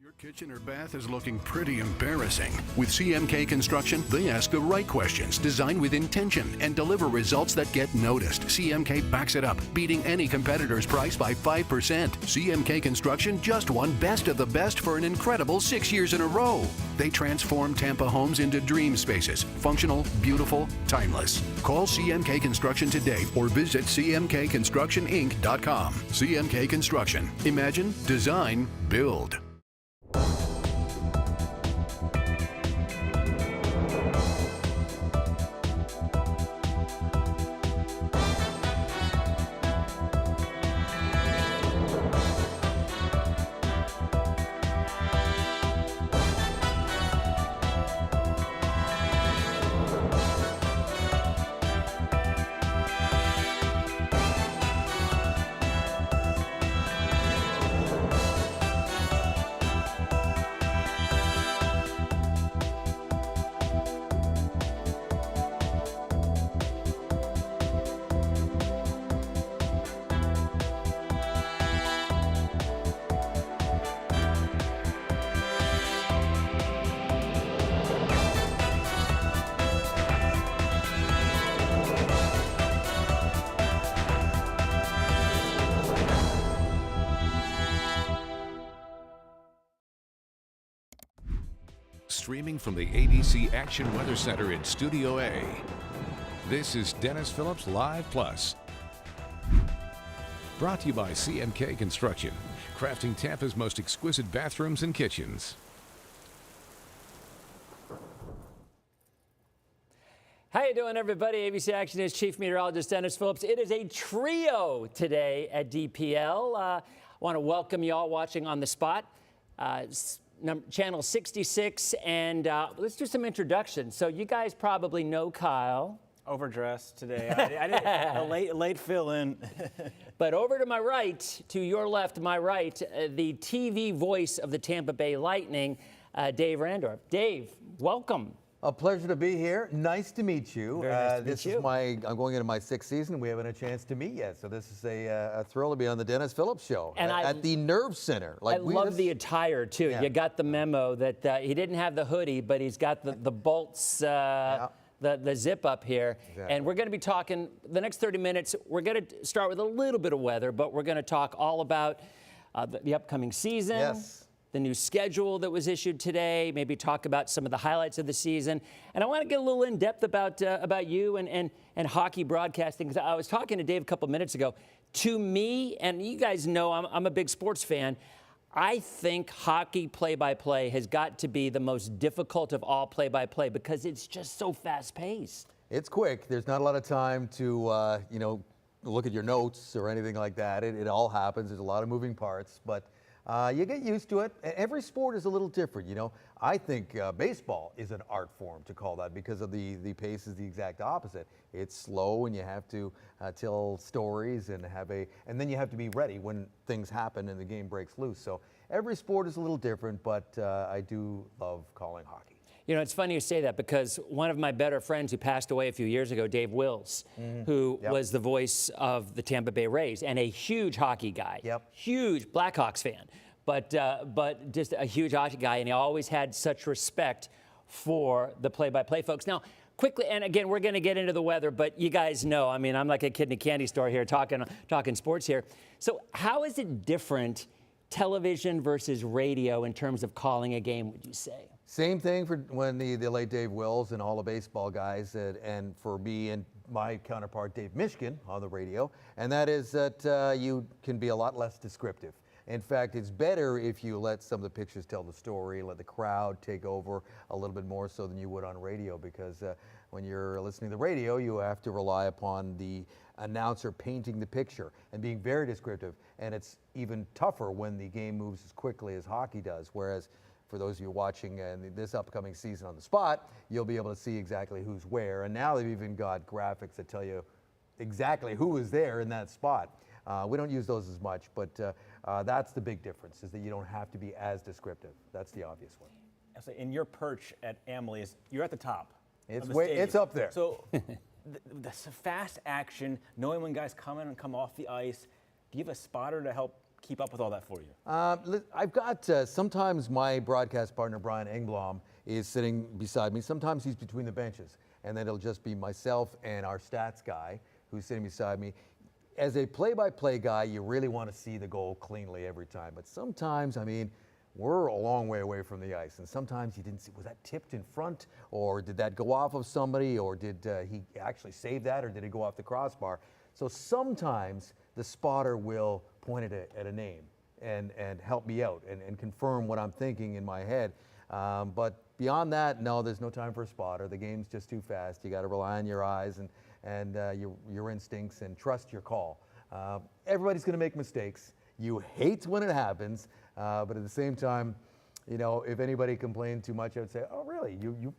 Your kitchen or bath is looking pretty embarrassing. With CMK Construction, they ask the right questions, design with intention, and deliver results that get noticed. CMK backs it up, beating any competitor's price by 5%. CMK Construction just won Best of the Best for an incredible 6 years in a row. They transform Tampa homes into dream spaces, functional, beautiful, timeless. Call CMK Construction today or visit cmkconstructioninc.com. CMK Construction. Imagine, design, build. Streaming from the ABC Action Weather Center in Studio A, this is Dennis Phillips Live Plus. Brought to you by CMK Construction, crafting Tampa's most exquisite bathrooms and kitchens. How you doing, everybody? ABC Action News Chief Meteorologist Dennis Phillips. It is a trio today at DPL. I want to welcome you all watching on the spot. Channel 66, and let's do some introductions. So you guys probably know Kyle. Overdressed today. I did a late fill in. But over to my right, to your left, my right, the TV voice of the Tampa Bay Lightning, Dave Randorf. Dave, welcome. A pleasure to be here. Nice to meet you. Very nice to this meet is you. I'm going into my 6th season. We haven't had a chance to meet yet, so this is a thrill to be on the Dennis Phillips Show And at the Nerve Center. I love the attire too. Yeah. You got the memo that he didn't have the hoodie, but he's got the bolts. The zip up here. Exactly. And we're going to be talking the next 30 minutes. We're going to start with a little bit of weather, but we're going to talk all about the upcoming season. Yes. The new schedule that was issued today, maybe talk about some of the highlights of the season. And I want to get a little in depth about you and hockey broadcasting, because I was talking to Dave a couple minutes ago. To me, and you guys know I'm a big sports fan, I think hockey play-by-play has got to be the most difficult of all play-by-play because it's just so fast-paced. It's quick. There's not a lot of time to, look at your notes or anything like that. It all happens. There's a lot of moving parts, but you get used to it. Every sport is a little different, I think baseball is an art form to call that because of the pace is the exact opposite. It's slow and you have to tell stories and then you have to be ready when things happen and the game breaks loose. So every sport is a little different, but I do love calling hockey. It's funny you say that because one of my better friends who passed away a few years ago, Dave Wills, who was the voice of the Tampa Bay Rays and a huge hockey guy, huge Blackhawks fan, but just a huge hockey guy, and he always had such respect for the play-by-play folks. Now, quickly, and again, we're going to get into the weather, but you guys know, I'm like a kid in a candy store here talking sports here. So how is it different, television versus radio, in terms of calling a game, would you say? Same thing for when the late Dave Wills and all the baseball guys, and for me and my counterpart Dave Mishkin on the radio, and that is that you can be a lot less descriptive. In fact, it's better if you let some of the pictures tell the story, let the crowd take over a little bit more so than you would on radio, because when you're listening to the radio, you have to rely upon the announcer painting the picture and being very descriptive, and it's even tougher when the game moves as quickly as hockey does, whereas for those of you watching this upcoming season on the spot, you'll be able to see exactly who's where. And now they've even got graphics that tell you exactly who is there in that spot. We don't use those as much, but that's the big difference, is that you don't have to be as descriptive. That's the obvious one. So in your perch at Amalie, you're at the top. It's up there. So the fast action, knowing when guys come in and come off the ice, do you have a spotter to help keep up with all that for you? I've got, sometimes my broadcast partner, Brian Engblom, is sitting beside me. Sometimes he's between the benches. And then it'll just be myself and our stats guy who's sitting beside me. As a play-by-play guy, you really want to see the goal cleanly every time. But sometimes, I mean, we're a long way away from the ice. And sometimes you didn't see, was that tipped in front? Or did that go off of somebody? Or did he actually save that? Or did it go off the crossbar? So sometimes the spotter will point at a name and help me out and confirm what I'm thinking in my head. But beyond that, no, there's no time for a spotter. The game's just too fast. You got to rely on your eyes and your instincts and trust your call. Everybody's going to make mistakes. You hate when it happens, but at the same time, you know, if anybody complained too much, I would say, oh, really?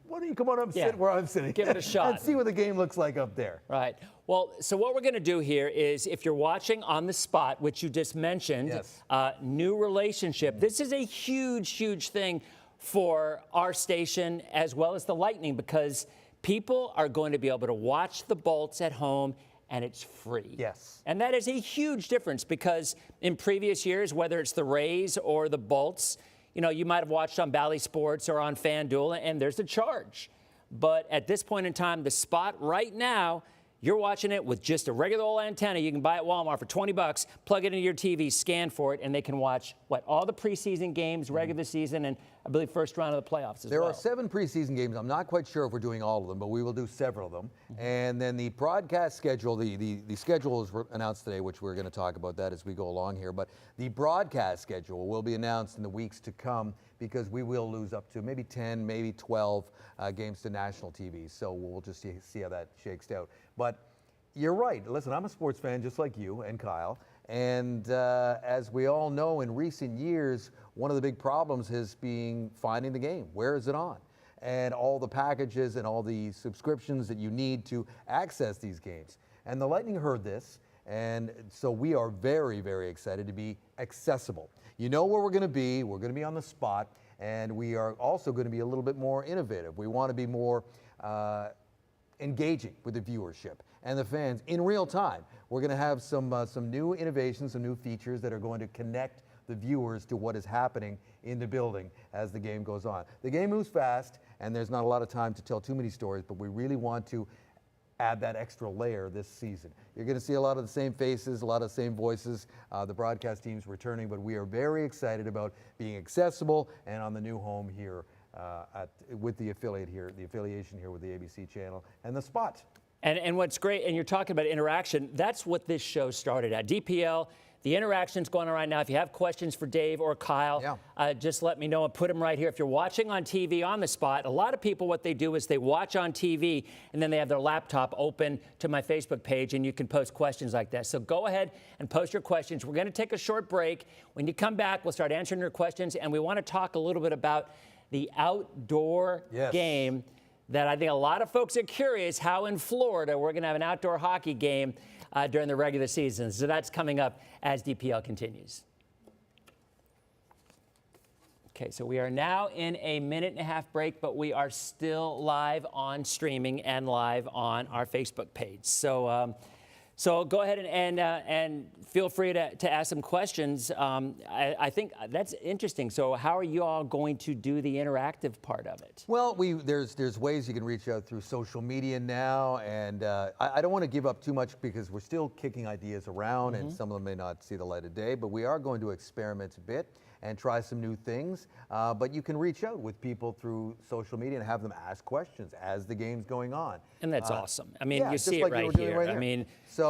Why don't you come on up and sit where I'm sitting? Give it a shot. And see what the game looks like up there. Right. Well, so what we're going to do here is, if you're watching on the spot, which you just mentioned, Yes. New relationship. This is a huge, huge thing for our station as well as the Lightning, because people are going to be able to watch the Bolts at home, and it's free. Yes. And that is a huge difference, because in previous years, whether it's the Rays or the Bolts, you know, you might have watched on Bally Sports or on FanDuel, and there's a charge. But at this point in time, the spot right now, you're watching it with just a regular old antenna. You can buy at Walmart for $20, plug it into your TV, scan for it, and they can watch, all the preseason games, regular season, and I believe first round of the playoffs as well. There are 7 preseason games. I'm not quite sure if we're doing all of them, but we will do several of them. And then the broadcast schedule, the schedule is announced today, which we're going to talk about that as we go along here. But the broadcast schedule will be announced in the weeks to come, because we will lose up to maybe 10, maybe 12 games to national TV. So we'll just see how that shakes out. But you're right. Listen, I'm a sports fan just like you and Kyle. And as we all know, in recent years, one of the big problems has been finding the game. Where is it on? And all the packages and all the subscriptions that you need to access these games. And the Lightning heard this, and so we are very, very excited to be accessible. You know where we're going to be. We're going to be on the spot, and we are also going to be a little bit more innovative. We want to be more engaging with the viewership and the fans in real time. We're going to have some new innovations, some new features that are going to connect the viewers to what is happening in the building as the game goes on. The game moves fast, and there's not a lot of time to tell too many stories, but we really want to add that extra layer this season. You're going to see a lot of the same faces, a lot of the same voices. The broadcast team's returning, but we are very excited about being accessible and on the new home here with the affiliation here with the ABC channel and the spot. And what's great, and you're talking about interaction, that's what this show started at. DPL, the interaction's going on right now. If you have questions for Dave or Kyle, just let me know and put them right here. If you're watching on TV on the spot, a lot of people, what they do is they watch on TV and then they have their laptop open to my Facebook page, and you can post questions like that. So go ahead and post your questions. We're going to take a short break. When you come back, we'll start answering your questions, and we want to talk a little bit about the outdoor game that I think a lot of folks are curious how in Florida we're going to have an outdoor hockey game during the regular season. So that's coming up as DPL continues. Okay, so we are now in a 1.5-minute break, but we are still live on streaming and live on our Facebook page. So so go ahead and feel free to ask some questions. I think that's interesting. So how are you all going to do the interactive part of it? Well, there's ways you can reach out through social media now, and I don't want to give up too much because we're still kicking ideas around, and some of them may not see the light of day, but we are going to experiment a bit and try some new things. But you can reach out with people through social media and have them ask questions as the game's going on. And that's awesome. I mean, you see like it right here. I mean, so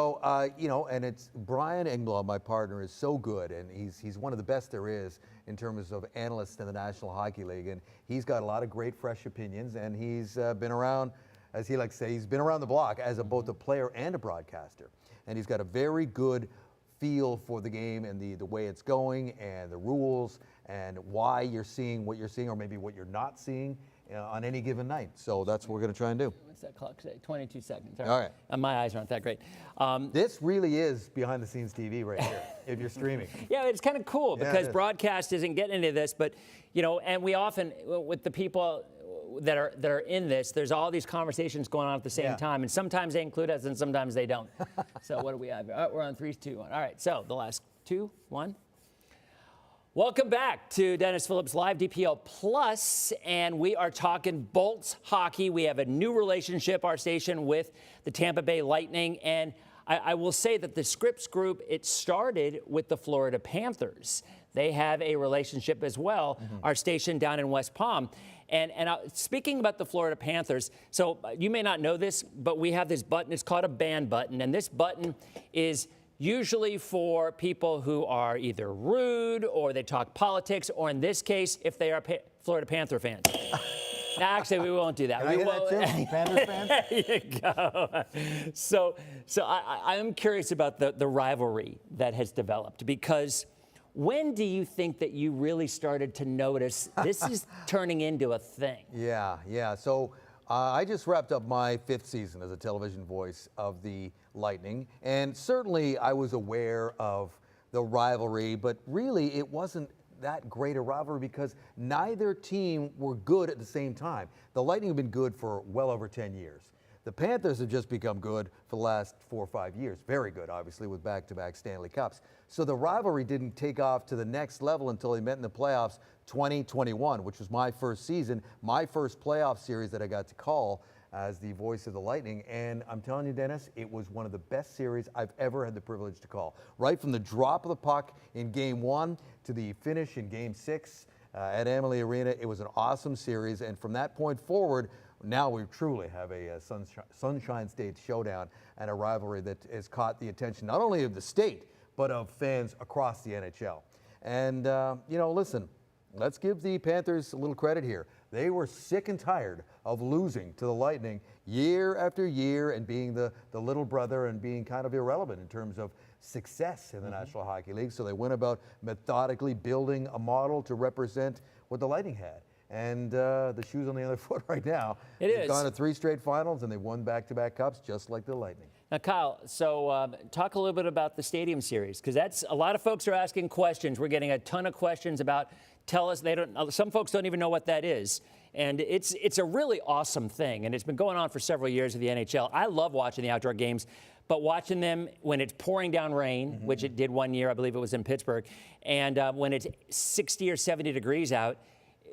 you know, and it's Brian Engblom, my partner, is so good, and he's one of the best there is in terms of analysts in the National Hockey League, and he's got a lot of great fresh opinions, and he's been around, as he likes to say, he's been around the block as both a player and a broadcaster, and he's got a very good feel for the game and the way it's going and the rules and why you're seeing what you're seeing or maybe what you're not seeing on any given night. So that's what we're going to try and do. What's that clock say? 22 seconds. All right. My eyes aren't that great. This really is behind the scenes TV right here if you're streaming. Yeah, it's kind of cool because broadcast isn't getting into this, but you know, and we often with the people that are in this, there's all these conversations going on at the same time, and sometimes they include us and sometimes they don't. So what do we have here? Oh, we're on 3, 2, 1. All right, so the last 2, 1. Welcome back to Dennis Phillips Live, DPL Plus, and we are talking Bolts hockey. We have a new relationship, our station, with the Tampa Bay Lightning, and I will say that the Scripps Group, it started with the Florida Panthers. They have a relationship as well, our station down in West Palm. And speaking about the Florida Panthers, so you may not know this, but we have this button. It's called a band button, and this button is usually for people who are either rude or they talk politics, or in this case, if they are Florida Panther fans. Now, actually, we won't do that. Can I hear that too? Panthers fans? There you go. So I'm curious about the rivalry that has developed, because when do you think that you really started to notice this is turning into a thing? Yeah. So I just wrapped up my 5th season as a television voice of the Lightning, and certainly I was aware of the rivalry, but really it wasn't that great a rivalry because neither team were good at the same time. The Lightning have been good for well over 10 years. The Panthers have just become good for the last 4 or 5 years. Very good, obviously, with back-to-back Stanley Cups. So the rivalry didn't take off to the next level until they met in the playoffs 2021, which was my first season, my first playoff series that I got to call as the voice of the Lightning. And I'm telling you, Dennis, it was one of the best series I've ever had the privilege to call. Right from the drop of the puck in Game 1 to the finish in Game 6 at Amalie Arena, it was an awesome series. And from that point forward, now we truly have a Sunshine State showdown and a rivalry that has caught the attention not only of the state, but of fans across the NHL. And, listen, let's give the Panthers a little credit here. They were sick and tired of losing to the Lightning year after year and being the little brother and being kind of irrelevant in terms of success in the National Hockey League. So they went about methodically building a model to represent what the Lightning had. And the shoe's on the other foot right now. They've gone to 3 straight finals, and they've won back-to-back cups just like the Lightning. Now, Kyle, so talk a little bit about the Stadium Series, because that's a lot of folks are asking questions. We're getting a ton of questions about. Tell us, some folks don't even know what that is. And it's a really awesome thing, and it's been going on for several years with the NHL. I love watching the outdoor games, but watching them when it's pouring down rain, which it did one year, I believe it was in Pittsburgh, and when it's 60 or 70 degrees out,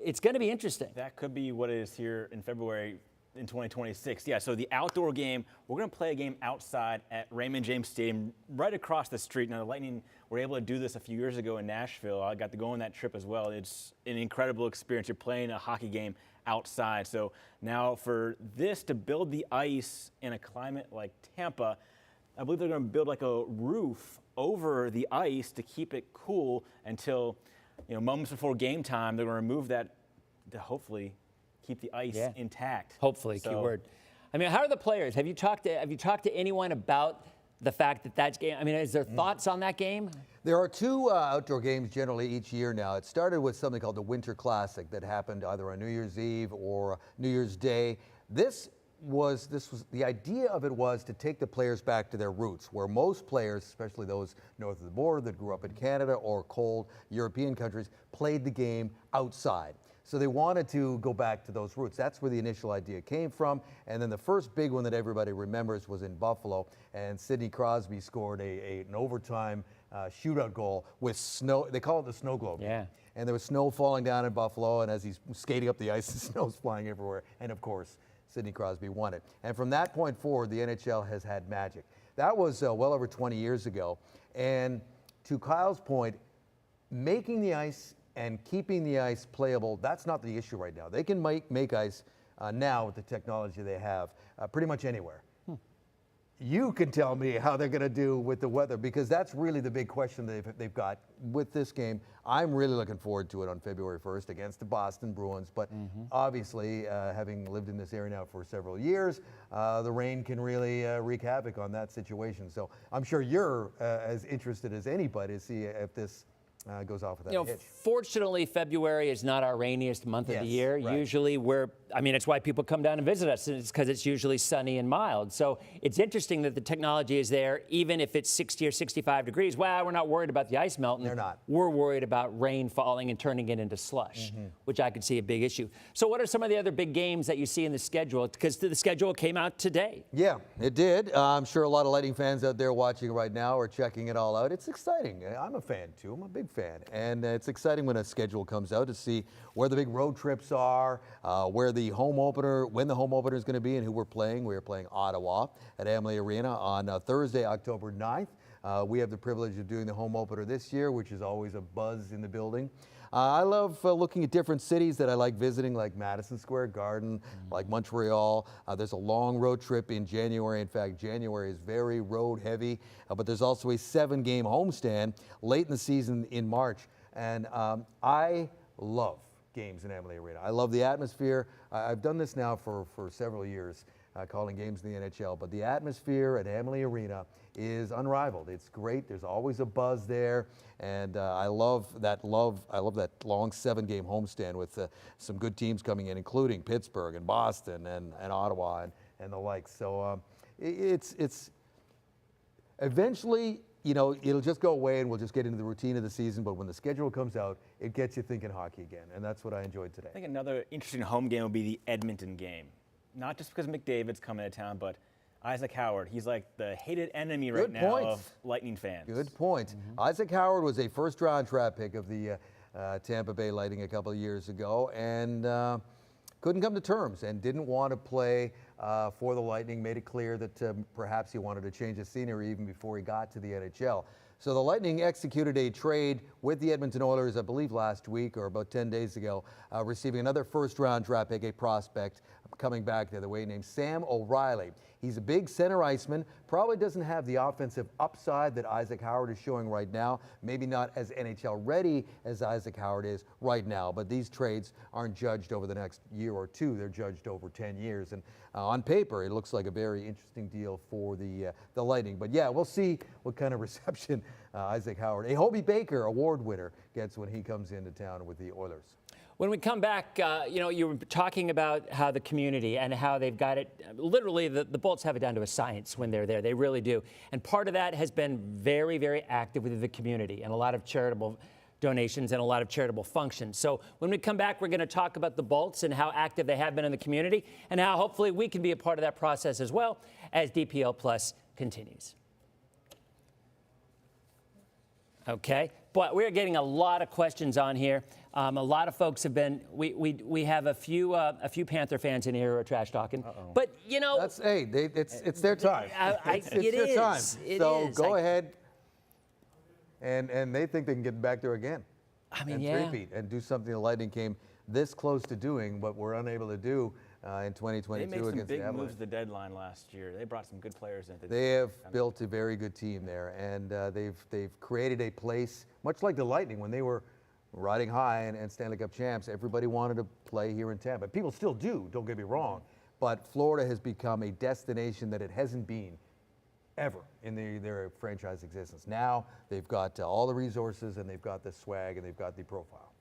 it's going to be interesting. That could be what it is here in February in 2026. Yeah, so the outdoor game, we're going to play a game outside at Raymond James Stadium right across the street. Now, the Lightning were able to do this a few years ago in Nashville. I got to go on that trip as well. It's an incredible experience. You're playing a hockey game outside. So now for this to build the ice in a climate like Tampa, I believe they're going to build like a roof over the ice to keep it cool until, moments before game time. They're going to remove that to hopefully keep the ice intact. Hopefully, keyword. I mean, how are the players? Have you talked to anyone about the fact that that's game? I mean, is there thoughts on that game? There are 2 outdoor games generally each year now. It started with something called the Winter Classic that happened either on New Year's Eve or New Year's Day. This was the idea of it was to take the players back to their roots, where most players, especially those north of the border that grew up in Canada or cold European countries, played the game outside. So they wanted to go back to those roots. That's where the initial idea came from. And then the first big one that everybody remembers was in Buffalo, and Sidney Crosby scored an overtime shootout goal with snow. They call it the snow globe. Yeah. And there was snow falling down in Buffalo, and as he's skating up the ice, the snow's flying everywhere. And of course, Sidney Crosby won it. And from that point forward, the NHL has had magic. That was well over 20 years ago. And to Kyle's point, making the ice and keeping the ice playable, that's not the issue right now. They can make ice now with the technology they have pretty much anywhere. You can tell me how they're going to do with the weather, because that's really the big question they've got with this game. I'm really looking forward to it on February 1st against the Boston Bruins. But obviously, having lived in this area now for several years, the rain can really wreak havoc on that situation. So I'm sure you're as interested as anybody to see if this goes off without a hitch. Fortunately, February is not our rainiest month of the year. Right. Usually it's why people come down and visit us. It's because it's usually sunny and mild. So it's interesting that the technology is there, even if it's 60 or 65 degrees. Well, we're not worried about the ice melting. They're not. We're worried about rain falling and turning it into slush, which I could see a big issue. So what are some of the other big games that you see in the schedule? Because the schedule came out today. Yeah, it did. I'm sure a lot of Lightning fans out there watching right now are checking it all out. It's exciting. I'm a fan, too. I'm a big fan, and it's exciting when a schedule comes out to see where the big road trips are, where the home opener, when the home opener is going to be, and who we're playing. We are playing Ottawa at Amalie Arena on Thursday, October 9th. We have the privilege of doing the home opener this year, which is always a buzz in the building. I love looking at different cities that I like visiting, like Madison Square Garden, like Montreal. There's a long road trip in January. In fact, January is very road heavy, but there's also a 7-game homestand late in the season in March. And I love games in Amalie Arena. I love the atmosphere. I've done this now for several years, calling games in the NHL, but the atmosphere at Amalie Arena is unrivaled. It's great. There's always a buzz there, and I love that long 7-game homestand with some good teams coming in, including Pittsburgh and Boston and Ottawa and the like. So it's eventually, it'll just go away and we'll just get into the routine of the season. But when the schedule comes out, it gets you thinking hockey again, and that's what I enjoyed today. I think another interesting home game would be the Edmonton game. Not just because McDavid's coming to town, but Isaac Howard. He's like the hated enemy right now of Lightning fans. Good point. Isaac Howard was a first-round draft pick of the Tampa Bay Lightning a couple of years ago, and couldn't come to terms and didn't want to play for the Lightning. Made it clear that perhaps he wanted to change the scenery even before he got to the NHL. So the Lightning executed a trade with the Edmonton Oilers, I believe last week or about 10 days ago, receiving another first-round draft pick, a prospect coming back the other way, named Sam O'Reilly. He's a big center iceman, probably doesn't have the offensive upside that Isaac Howard is showing right now. Maybe not as NHL ready as Isaac Howard is right now, but these trades aren't judged over the next year or two. They're judged over 10 years. And on paper, it looks like a very interesting deal for the Lightning. But yeah, we'll see what kind of reception Isaac Howard, a Hobey Baker Award winner, gets when he comes into town with the Oilers. When we come back, you were talking about how the community and how they've got it, literally the Bolts have it down to a science when they're there. They really do. And part of that has been very, very active with the community and a lot of charitable donations and a lot of charitable functions. So when we come back, we're going to talk about the Bolts and how active they have been in the community and how hopefully we can be a part of that process as well as DPL Plus continues. Okay, but we're getting a lot of questions on here. A lot of folks have been. We have a few Panther fans in here who are trash talking. But that's it's their time. It's their time. So go ahead. And they think they can get back there again. I mean, and repeat and do something the Lightning came this close to doing, but were unable to do in 2022 against the Avalanche. They made some big moves at the deadline last year. They brought some good players in. They have built a very good team there, and they've created a place, much like the Lightning when they were riding high and Stanley Cup champs. Everybody wanted to play here in Tampa. People still do, don't get me wrong, but Florida has become a destination that it hasn't been ever in their franchise existence. Now they've got all the resources, and they've got the swag, and they've got the profile.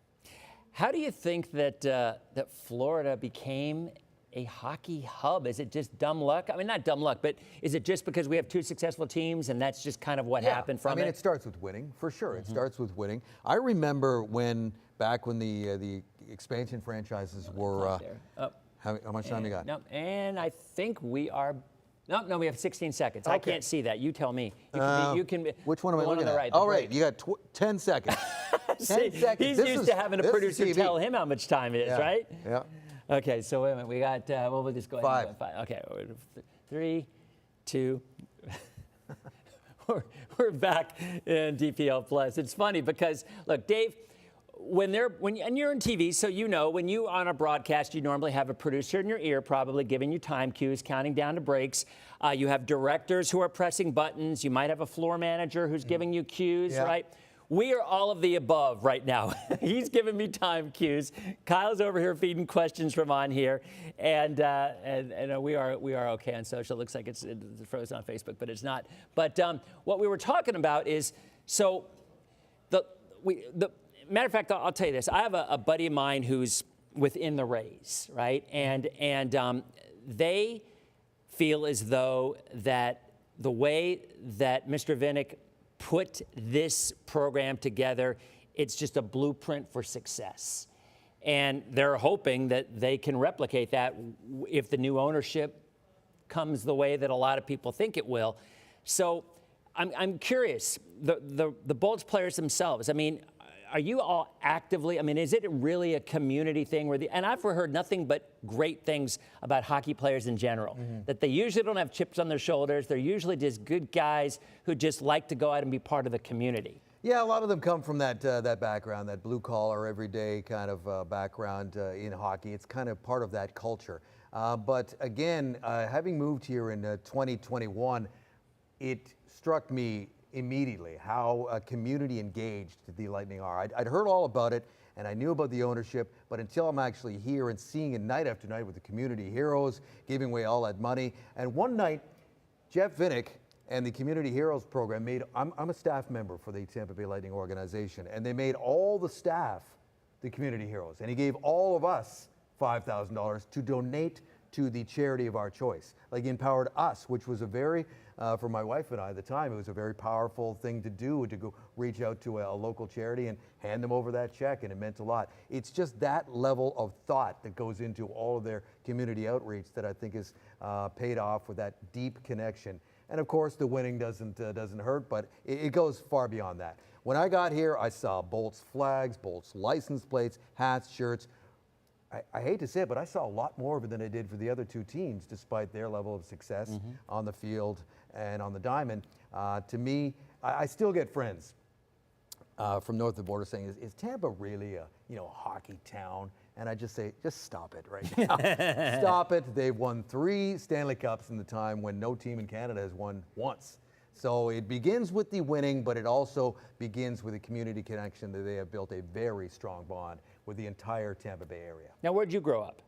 How do you think that that Florida became a hockey hub? Is it just dumb luck? I mean, not dumb luck, but is it just because we have two successful teams and that's just kind of what happened from it? I mean, it starts with winning, for sure. It starts with winning. I remember back when the expansion franchises were, how much time you got? No, and I think we are, no, we have 16 seconds. Okay. I can't see that. You tell me. You can. Which one am I looking at? Right, all right, you got 10 seconds. 10 seconds. He's used to having a producer tell him how much time it is, right? Yeah. Okay, so wait a minute. We got, we'll just go ahead and go 5. Okay, 3, 2. We're back in DPL Plus. It's funny because, look, Dave, and you're in TV, so when you on a broadcast, you normally have a producer in your ear probably giving you time cues, counting down to breaks. You have directors who are pressing buttons. You might have a floor manager who's giving you cues, right? We are all of the above right now. He's giving me time cues. Kyle's over here feeding questions from on here, and we are okay on social. It looks like it's frozen on Facebook, but it's not. But what we were talking about is the matter of fact, I'll tell you this. I have a buddy of mine who's within the Rays, right? And they feel as though that the way that Mr. Vinnick put this program together, it's just a blueprint for success. And they're hoping that they can replicate that if the new ownership comes the way that a lot of people think it will. So I'm curious, the Bolts players themselves, I mean, are you all actively, I mean, is it really a community thing and I've heard nothing but great things about hockey players in general, that they usually don't have chips on their shoulders. They're usually just good guys who just like to go out and be part of the community. Yeah, a lot of them come from that background, that blue-collar, everyday kind of background in hockey. It's kind of part of that culture. But again, having moved here in 2021, it struck me immediately how community engaged the Lightning are. I'd heard all about it, and I knew about the ownership, but until I'm actually here and seeing it night after night with the community heroes giving away all that money. And one night, Jeff Vinnick and the Community Heroes program I'm a staff member for the Tampa Bay Lightning organization, and they made all the staff the community heroes. And he gave all of us $5,000 to donate to the charity of our choice. Like, he empowered us, which was a very, for my wife and I at the time, it was a very powerful thing to do, to go reach out to a local charity and hand them over that check, and it meant a lot. It's just that level of thought that goes into all of their community outreach that I think is paid off with that deep connection. And of course, the winning doesn't hurt, but it goes far beyond that. When I got here, I saw Bolts flags, Bolts license plates, hats, shirts. I hate to say it, but I saw a lot more of it than I did for the other two teams, despite their level of success on the field and on the diamond. To me, I still get friends from north of the border saying, is Tampa really a hockey town? And I just say, just stop it right now. Stop it. They've won 3 Stanley Cups in the time when no team in Canada has won once. So it begins with the winning, but it also begins with a community connection that they have built a very strong bond with the entire Tampa Bay area. Now, where'd you grow up?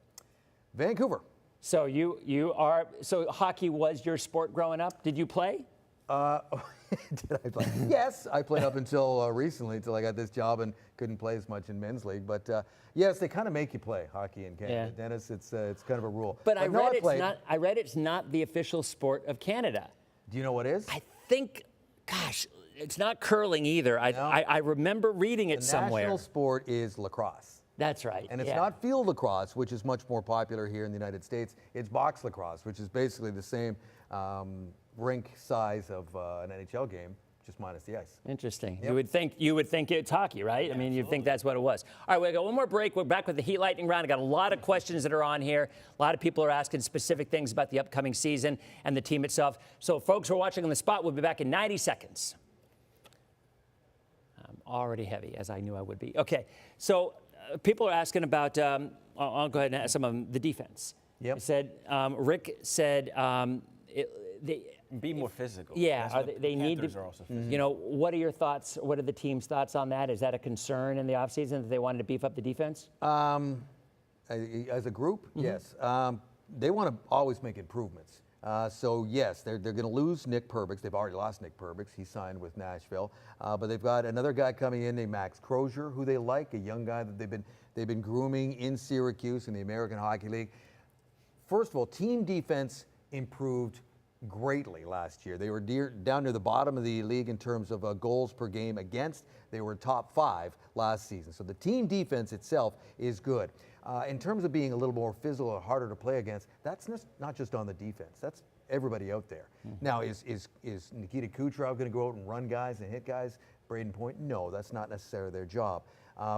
Vancouver. So so hockey was your sport growing up? Did you play? Did I play? Yes, I played up until recently, until I got this job and couldn't play as much in men's league. But yes, they kind of make you play hockey in Canada. Yeah. Dennis, it's kind of a rule. But I read it's not the official sport of Canada. Do you know what is? I think, gosh, it's not curling either. I remember reading it somewhere. The national sport is lacrosse. That's right. And it's not field lacrosse, which is much more popular here in the United States. It's box lacrosse, which is basically the same rink size of an NHL game, just minus the ice. Interesting. Yep. You would think it's hockey, right? Yeah, I mean, you'd think that's what it was. All right, we got one more break. We're back with the Heat Lightning round. I got a lot of questions that are on here. A lot of people are asking specific things about the upcoming season and the team itself. So, folks who are watching on the spot, we'll be back in 90 seconds. I'm already heavy, as I knew I would be. Okay, so people are asking about. I'll go ahead and ask some of them. The defense. Yep. Rick said. Be more physical. Yeah, they need to. Are also physical. What are your thoughts? What are the team's thoughts on that? Is that a concern in the offseason that they wanted to beef up the defense? As a group, yes. They want to always make improvements. So yes, they're going to lose Nick Perbix. They've already lost Nick Perbix. He signed with Nashville, but they've got another guy coming in named Max Crozier, who they like, a young guy that they've been grooming in Syracuse in the American Hockey League. First of all, team defense improved greatly last year. They were down near the bottom of the league in terms of goals per game against. They were top 5 last season. So the team defense itself is good. In terms of being a little more physical or harder to play against, that's not just on the defense. That's everybody out there. Now, is Nikita Kucherov going to go out and run guys and hit guys? Braden Point? No, that's not necessarily their job.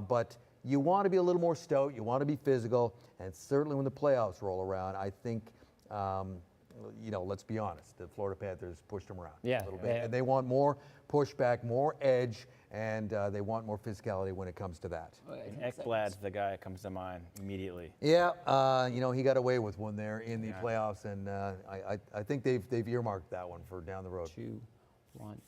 But you want to be a little more stout. You want to be physical. And certainly when the playoffs roll around, I think let's be honest, the Florida Panthers pushed them around a little bit. And they want more pushback, more edge, and they want more physicality when it comes to that. Ekblad's the guy that comes to mind immediately. Yeah, he got away with one there in the playoffs, and I think they've earmarked that one for down the road. 2, 1.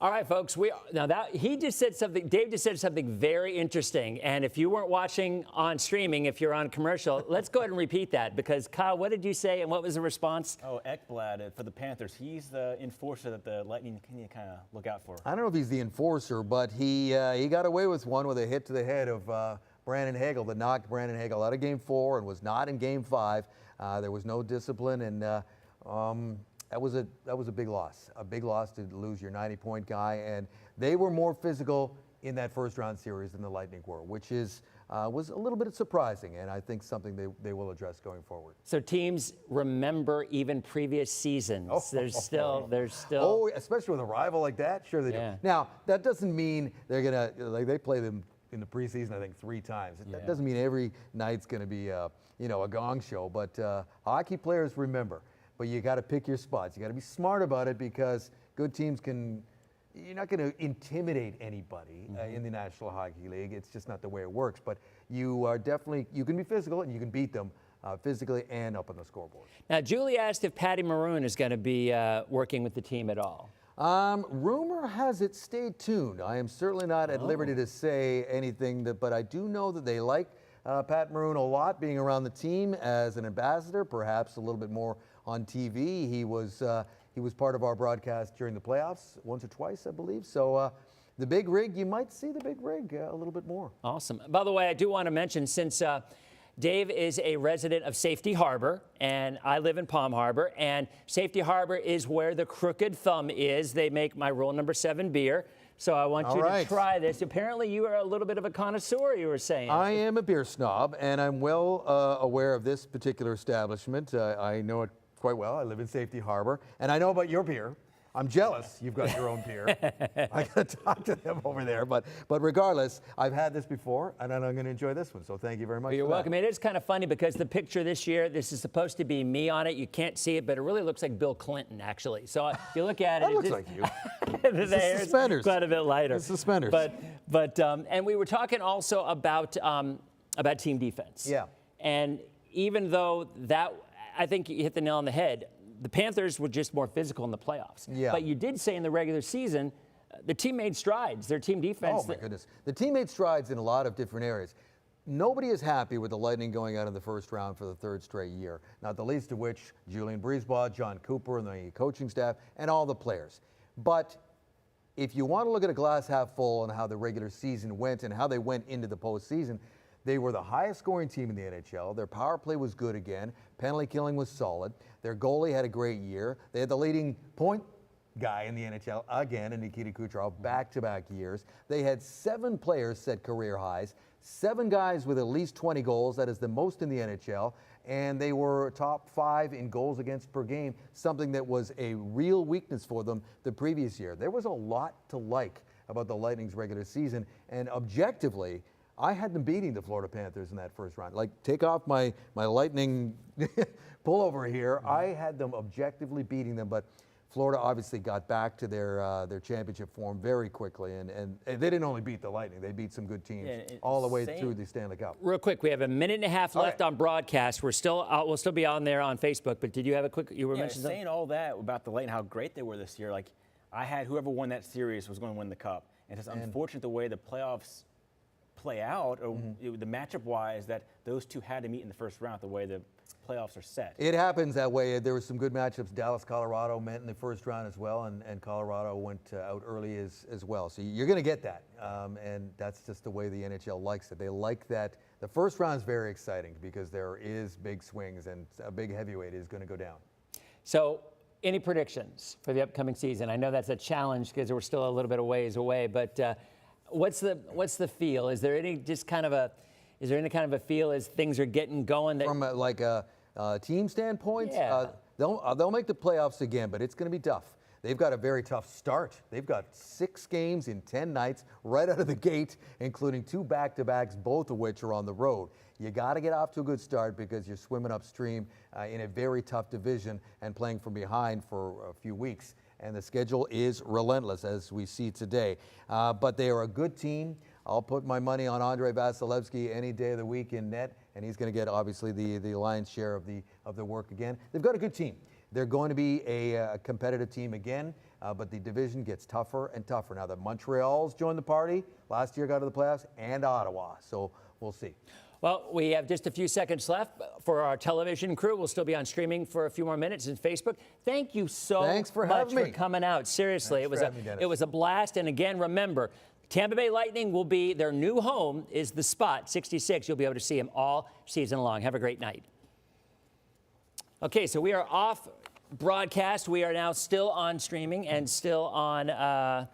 All right, folks. Dave just said something very interesting. And if you weren't watching on streaming, if you're on commercial, let's go ahead and repeat that. Because Kyle, what did you say, and what was the response? Oh, Ekblad for the Panthers. He's the enforcer that the Lightning can kind of look out for. I don't know if he's the enforcer, but he got away with one with a hit to the head of Brandon Hagel that knocked Brandon Hagel out of Game 4 and was not in Game 5. There was no discipline, and that was a big loss to lose your 90-point guy. And they were more physical in that first-round series than the Lightning were, which is was a little bit surprising, and I think something they will address going forward. So teams remember even previous seasons. There's still. Oh, especially with a rival like that, sure they do. Now, that doesn't mean they're gonna, like, they play them in the preseason, I think 3 times. That doesn't mean every night's gonna be a gong show, but hockey players remember. But you got to pick your spots. You got to be smart about it, because good teams you're not going to intimidate anybody in the National Hockey League. It's just not the way it works. But you can be physical and you can beat them physically and up on the scoreboard. Now, Julie asked if Patty Maroon is going to be working with the team at all. Rumor has it, stay tuned. I am certainly not at liberty to say anything, but I do know that they like Pat Maroon a lot, being around the team as an ambassador, perhaps a little bit more on TV. He was part of our broadcast during the playoffs once or twice, I believe. So the big rig, you might see the big rig a little bit more. Awesome. By the way, I do want to mention, since Dave is a resident of Safety Harbor, and I live in Palm Harbor, and Safety Harbor is where the Crooked Thumb is. They make my Rule Number 7 beer. So I want you to try this. Apparently, you are a little bit of a connoisseur, you were saying. I am a beer snob, and I'm well aware of this particular establishment. I know it quite well. I live in Safety Harbor, and I know about your beer. I'm jealous you've got your own beer. I got to talk to them over there, but regardless, I've had this before, and I'm going to enjoy this one. So thank you very much. You're welcome. It is kind of funny because the picture this year, this is supposed to be me on it. You can't see it, but it really looks like Bill Clinton, actually. So if you look at it, that looks like you. The hair's suspenders. Quite a bit lighter. The suspenders. But and we were talking also about team defense. Yeah. And even though that, I think you hit the nail on the head. The Panthers were just more physical in the playoffs. Yeah. But you did say in the regular season, the team made strides. Their team defense. Oh, my goodness. The team made strides in a lot of different areas. Nobody is happy with the Lightning going out in the first round for the 3rd straight year, not the least of which Julian Breezeball, John Cooper, and the coaching staff, and all the players. But if you want to look at a glass half full and how the regular season went and how they went into the postseason, they were the highest scoring team in the NHL. Their power play was good again. Penalty killing was solid. Their goalie had a great year. They had the leading point guy in the NHL again, in Nikita Kucherov, back-to-back years. They had 7 players set career highs, 7 guys with at least 20 goals. That is the most in the NHL. And they were top 5 in goals against per game, something that was a real weakness for them the previous year. There was a lot to like about the Lightning's regular season, and objectively, I had them beating the Florida Panthers in that first round. Like, take off my Lightning pullover here. I had them objectively beating them, but Florida obviously got back to their championship form very quickly, and they didn't only beat the Lightning, they beat some good teams all the way through the Stanley Cup. Real quick, we have a minute and a half left on broadcast. We'll still be on there on Facebook, but did you have a quick, you were mentioning something? Saying all that about the Lightning, how great they were this year, like, I had whoever won that series was going to win the Cup. And it's unfortunate the way the playoffs play out, or the matchup-wise, that those two had to meet in the first round the way the playoffs are set. It happens that way. There were some good matchups. Dallas, Colorado met in the first round as well, and Colorado went out early as well. So you're going to get that, and that's just the way the NHL likes it. They like that. The first round is very exciting because there is big swings, and a big heavyweight is going to go down. So any predictions for the upcoming season? I know that's a challenge because we're still a little bit of ways away, but what's the feel? Is there any kind of a feel as things are getting going? From a team standpoint, they'll make the playoffs again, but it's going to be tough. They've got a very tough start. They've got 6 games in 10 nights right out of the gate, including 2 back-to-backs, both of which are on the road. You got to get off to a good start because you're swimming upstream in a very tough division and playing from behind for a few weeks. And the schedule is relentless, as we see today. But they are a good team. I'll put my money on Andrei Vasilevsky any day of the week in net, and he's going to get, obviously, the lion's share of the work again. They've got a good team. They're going to be a competitive team again, but the division gets tougher and tougher. Now, the Montreal's joined the party. Last year got to the playoffs, and Ottawa. So we'll see. Well, we have just a few seconds left for our television crew. We'll still be on streaming for a few more minutes in Facebook. Thank you so much for coming out. Seriously, it was a blast. And again, remember, Tampa Bay Lightning will be, their new home is the Spot 66. You'll be able to see them all season long. Have a great night. Okay, so we are off broadcast. We are now still on streaming and still on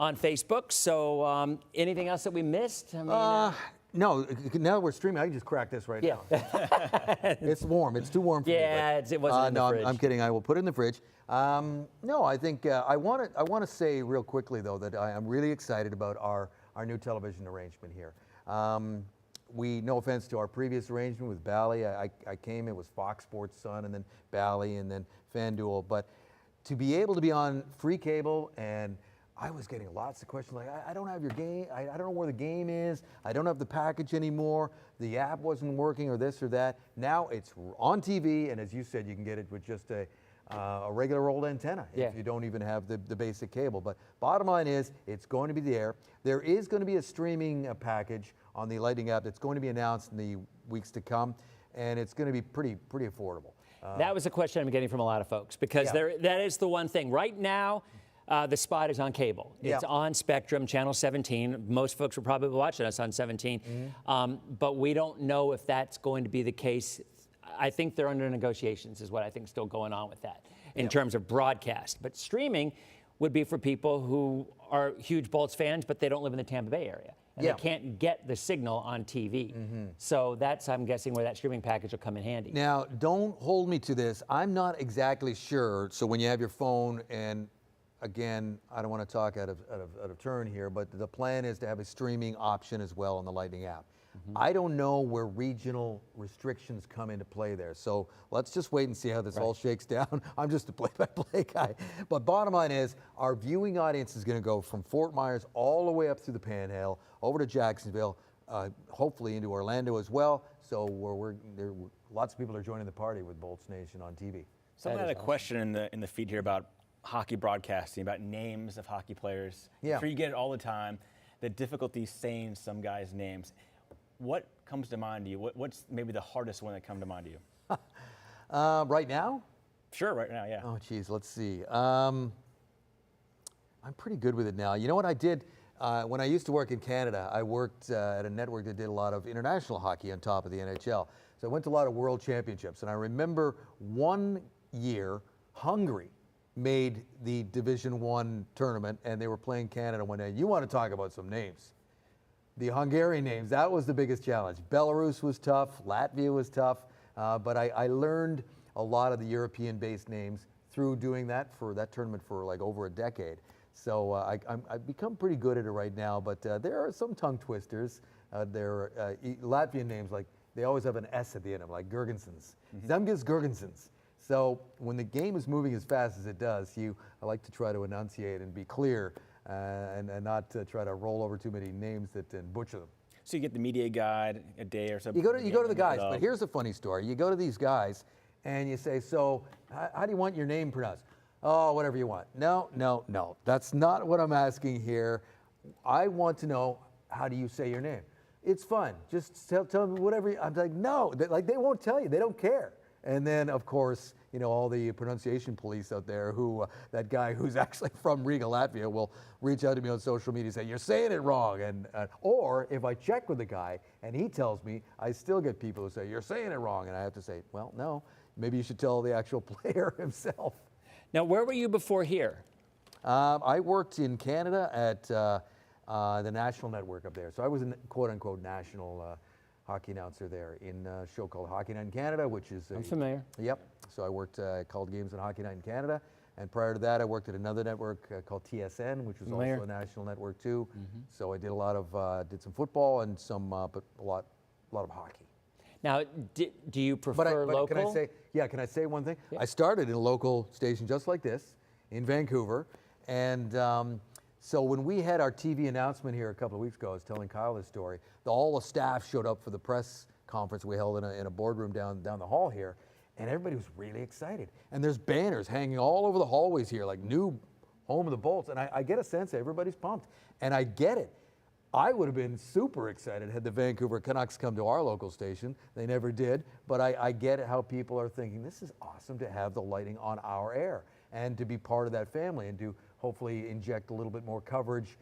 Facebook. So anything else that we missed? I mean, No, now we're streaming. I can just crack this right now. It's warm. It's too warm for me. Yeah, it wasn't in the fridge. I'm kidding. I will put it in the fridge. No, I think I want to say real quickly though that I'm really excited about our new television arrangement here. No offense to our previous arrangement with Bally. I came. It was Fox Sports Sun, and then Bally, and then FanDuel. But to be able to be on free cable, and I was getting lots of questions like, I don't have your game. I don't know where the game is. I don't have the package anymore. The app wasn't working, or this or that. Now it's on TV, and as you said, you can get it with just a regular old antenna if you don't even have the basic cable. But bottom line is, it's going to be there. There is going to be a streaming package on the Lightning app that's going to be announced in the weeks to come, and it's going to be pretty affordable. That was a question I'm getting from a lot of folks, because that is the one thing. Right now, the spot is on cable. It's on Spectrum, Channel 17. Most folks are probably watching us on 17. But we don't know if that's going to be the case. I think they're under negotiations is what I think is still going on with that in terms of broadcast. But streaming would be for people who are huge Bolts fans, but they don't live in the Tampa Bay area. And they can't get the signal on TV. So that's, I'm guessing, where that streaming package will come in handy. Now, don't hold me to this. I'm not exactly sure. So when you have your phone, and again, I don't want to talk out of turn here, but the plan is to have a streaming option as well on the Lightning app. I don't know where regional restrictions come into play there. So let's just wait and see how this all shakes down. I'm just a play-by-play guy. But bottom line is, our viewing audience is going to go from Fort Myers all the way up through the Panhandle, over to Jacksonville, hopefully into Orlando as well. So lots of people are joining the party with Bolts Nation on TV. Someone had a question in the feed here about hockey broadcasting, about names of hockey players. I'm sure you get it all the time, the difficulty saying some guys' names. What comes to mind to you? What's maybe the hardest one that comes to mind to you? Right now? Sure, right now, yeah. Oh, geez, let's see. I'm pretty good with it now. You know what I did? When I used to work in Canada, I worked at a network that did a lot of international hockey on top of the NHL. So I went to a lot of world championships. And I remember one year, Hungary made the Division I tournament, and they were playing Canada one day. You want to talk about some names. The Hungarian names, that was the biggest challenge. Belarus was tough, Latvia was tough, but I learned a lot of the European-based names through doing that for that tournament for like over a decade. So I've become pretty good at it right now, but there are some tongue twisters. There are Latvian names, like they always have an S at the end of them, like Gergensons. Zemgus Gergensons. So when the game is moving as fast as it does, I like to try to enunciate and be clear. And not try to roll over too many names and butcher them. So you get the media guide a day or something. You go to the guys, but here's a funny story. You go to these guys and you say, so how do you want your name pronounced? Oh, whatever you want. No. That's not what I'm asking here. I want to know, how do you say your name? It's fun. Just tell me whatever. I'm like, no. They won't tell you. They don't care. And then, of course, all the pronunciation police out there who, that guy who's actually from Riga, Latvia, will reach out to me on social media and say, you're saying it wrong. Or if I check with the guy and he tells me, I still get people who say, you're saying it wrong. And I have to say, well, no, maybe you should tell the actual player himself. Now, where were you before here? I worked in Canada at the national network up there. So I was a quote-unquote national hockey announcer there in a show called Hockey Night in Canada, which is I'm familiar. Yep. So I worked, called games on Hockey Night in Canada, and prior to that, I worked at another network called TSN, which was also a national network too. So I did a lot of did some football and some, but a lot of hockey. Now, do you prefer local? Can I say one thing? Yeah. I started in a local station just like this in Vancouver, and so when we had our TV announcement here a couple of weeks ago, I was telling Kyle this story, all the staff showed up for the press conference we held in a boardroom down the hall here, and everybody was really excited. And there's banners hanging all over the hallways here, like new home of the Bolts, and I get a sense everybody's pumped. And I get it. I would have been super excited had the Vancouver Canucks come to our local station. They never did, but I get how people are thinking, this is awesome to have the Lightning on our air and to be part of that family and to hopefully inject a little bit more coverage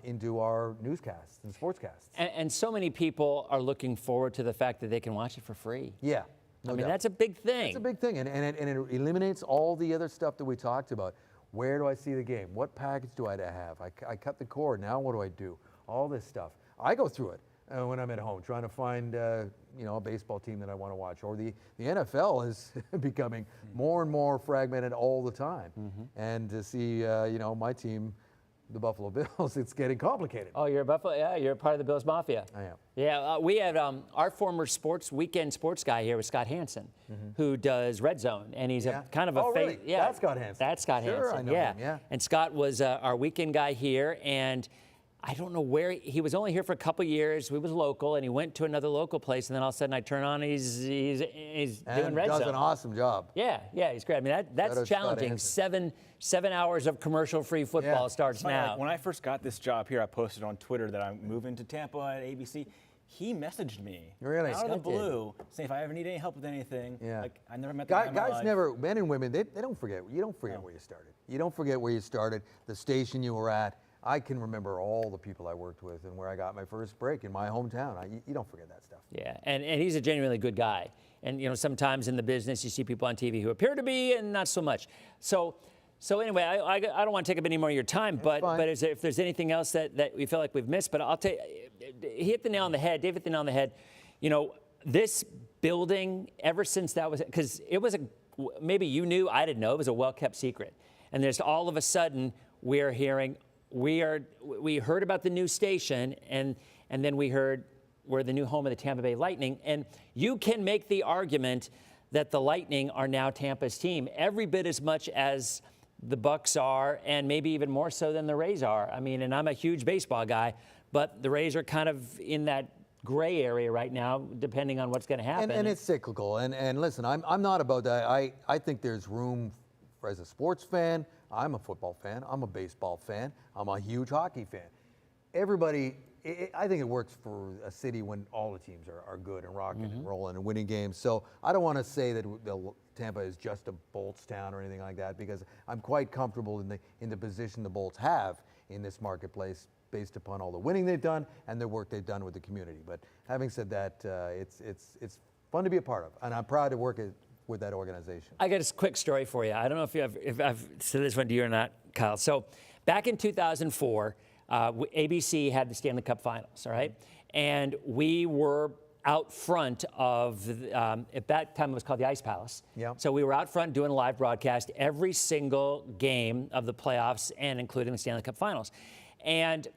into our newscasts and sportscasts. And so many people are looking forward to the fact that they can watch it for free. Yeah. I mean, that's a big thing. It's a big thing, and it eliminates all the other stuff that we talked about. Where do I see the game? What package do I have? I cut the cord. Now what do I do? All this stuff. I go through it. when I'm at home, trying to find a baseball team that I want to watch. Or the NFL is becoming more and more fragmented all the time. And to see my team, the Buffalo Bills, it's getting complicated. Oh, you're a Buffalo? Yeah, you're part of the Bills Mafia. I am. Yeah, we had our former weekend sports guy here was Scott Hansen, who does Red Zone, and he's a kind of a really? yeah. That's Scott Hansen. That's Scott Sure, Hansen. I know him, yeah. And Scott was our weekend guy here, and I don't know where he was only here for a couple years. We was local, and he went to another local place, and then all of a sudden I turn on, he's doing Red Zone. Does an awesome job. Yeah, he's great. I mean, that's challenging. 7 hours of commercial-free football starts now. Like when I first got this job here, I posted on Twitter that I'm moving to Tampa at ABC. He messaged me Really? out of the blue, saying if I ever need any help with anything. Yeah. Like I never met the guy in my Guys life. never, men and women, they don't forget. You don't forget where you started. You don't forget where you started, the station you were at. I can remember all the people I worked with and where I got my first break in my hometown. You don't forget that stuff. Yeah, and he's a genuinely good guy. And sometimes in the business you see people on TV who appear to be and not so much. So anyway, I don't want to take up any more of your time, but if there's anything else that we feel like we've missed, but I'll tell you, he hit the nail on the head. Dave hit the nail on the head. This building, ever since that was, because it was maybe you knew, I didn't know, it was a well-kept secret. And there's all of a sudden we're hearing, we heard about the new station, and then we heard we're the new home of the Tampa Bay Lightning. And you can make the argument that the Lightning are now Tampa's team, every bit as much as the Bucks are, and maybe even more so than the Rays are. I mean, and I'm a huge baseball guy, but the Rays are kind of in that gray area right now, depending on what's going to happen. And it's cyclical. And listen, I'm not about that. I think there's room as a sports fan. I'm a football fan. I'm a baseball fan. I'm a huge hockey fan. Everybody, I think it works for a city when all the teams are good and rocking and rolling and winning games. So I don't want to say that Tampa is just a Bolts town or anything like that, because I'm quite comfortable in the position the Bolts have in this marketplace based upon all the winning they've done and the work they've done with the community. But having said that, it's fun to be a part of, and I'm proud to work with that organization. I got a quick story for you. I don't know if I've said this one to you or not, Kyle. So back in 2004, ABC had the Stanley Cup Finals, all right? And we were out front of, at that time it was called the Ice Palace. Yep. So we were out front doing a live broadcast every single game of the playoffs and including the Stanley Cup Finals. And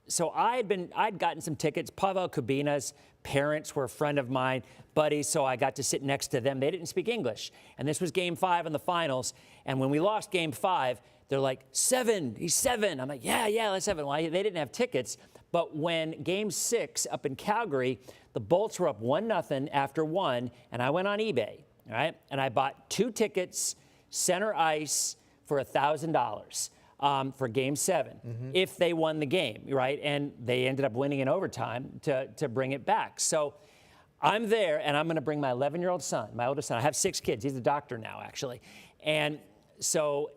so I'd gotten some tickets. Pavel Kubina's parents were a friend of mine, buddies, so I got to sit next to them. They didn't speak English. And this was game 5 in the finals. And when we lost game 5, they're like, 7, he's 7. I'm like, yeah, let's 7. Well, they didn't have tickets. But when game 6 up in Calgary, the Bolts were up 1-0 after 1, and I went on eBay, all right? And I bought 2 tickets, center ice, for $1,000. For game 7, if they won the game, right? And they ended up winning in overtime to bring it back. So I'm there, and I'm going to bring my 11-year-old son, my oldest son. I have 6 kids. He's a doctor now, actually. And so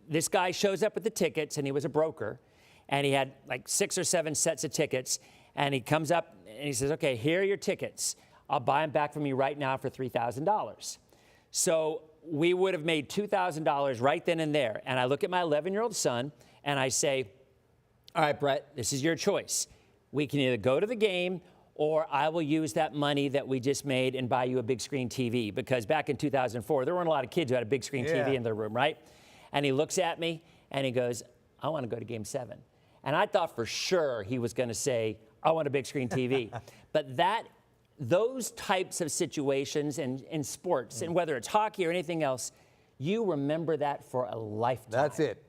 this guy shows up with the tickets, and he was a broker, and he had like 6 or 7 sets of tickets. And he comes up, and he says, okay, here are your tickets. I'll buy them back from you right now for $3,000. So we would have made $2,000 right then and there. And I look at my 11-year-old son, and I say, all right, Brett, this is your choice. We can either go to the game, or I will use that money that we just made and buy you a big screen TV. Because back in 2004, there weren't a lot of kids who had a big screen TV in their room, right? And he looks at me, and he goes, I want to go to game 7. And I thought for sure he was going to say, I want a big screen TV. But those types of situations in sports, and whether it's hockey or anything else, you remember that for a lifetime. That's it.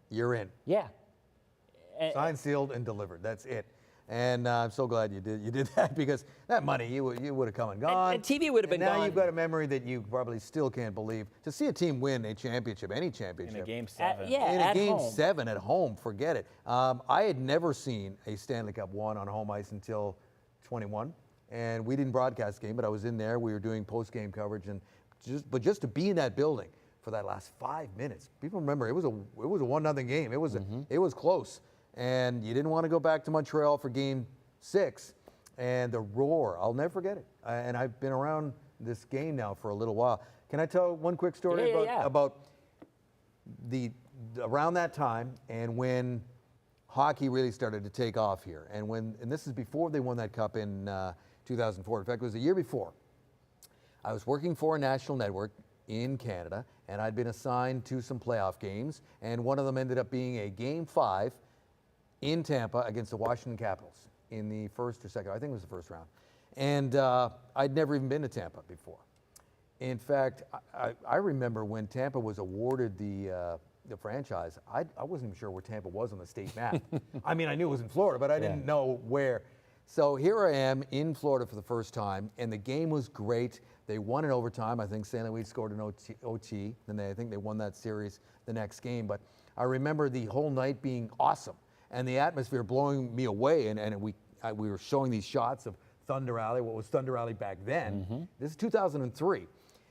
You're in. Yeah. Signed, sealed, and delivered. That's it. And I'm so glad you did that, because that money, you would have come and gone. And TV would have been gone. Now you've got a memory that you probably still can't believe. To see a team win a championship, any championship. In a game 7. In a game home. 7 at home, forget it. I had never seen a Stanley Cup won on home ice until 21. And we didn't broadcast the game, but I was in there. We were doing post-game coverage, and just to be in that building for that last 5 minutes, people remember it was a 1-0 game. It was close, and you didn't want to go back to Montreal for game 6, and the roar. I'll never forget it. And I've been around this game now for a little while. Can I tell one quick story about around that time, and when hockey really started to take off here. And this is before they won that cup in 2004. In fact, it was the year before. I was working for a national network in Canada, and I'd been assigned to some playoff games, and one of them ended up being a Game 5 in Tampa against the Washington Capitals in the first or second, I think it was the first round. And I'd never even been to Tampa before. In fact, I remember when Tampa was awarded the franchise, I wasn't even sure where Tampa was on the state map. I mean, I knew it was in Florida, but I didn't know where. So here I am in Florida for the first time, and the game was great. They won in overtime. I think St. Louis scored an OT, and I think they won that series the next game. But I remember the whole night being awesome, and the atmosphere blowing me away. And we were showing these shots of Thunder Alley, what was Thunder Alley back then. Mm-hmm. This is 2003.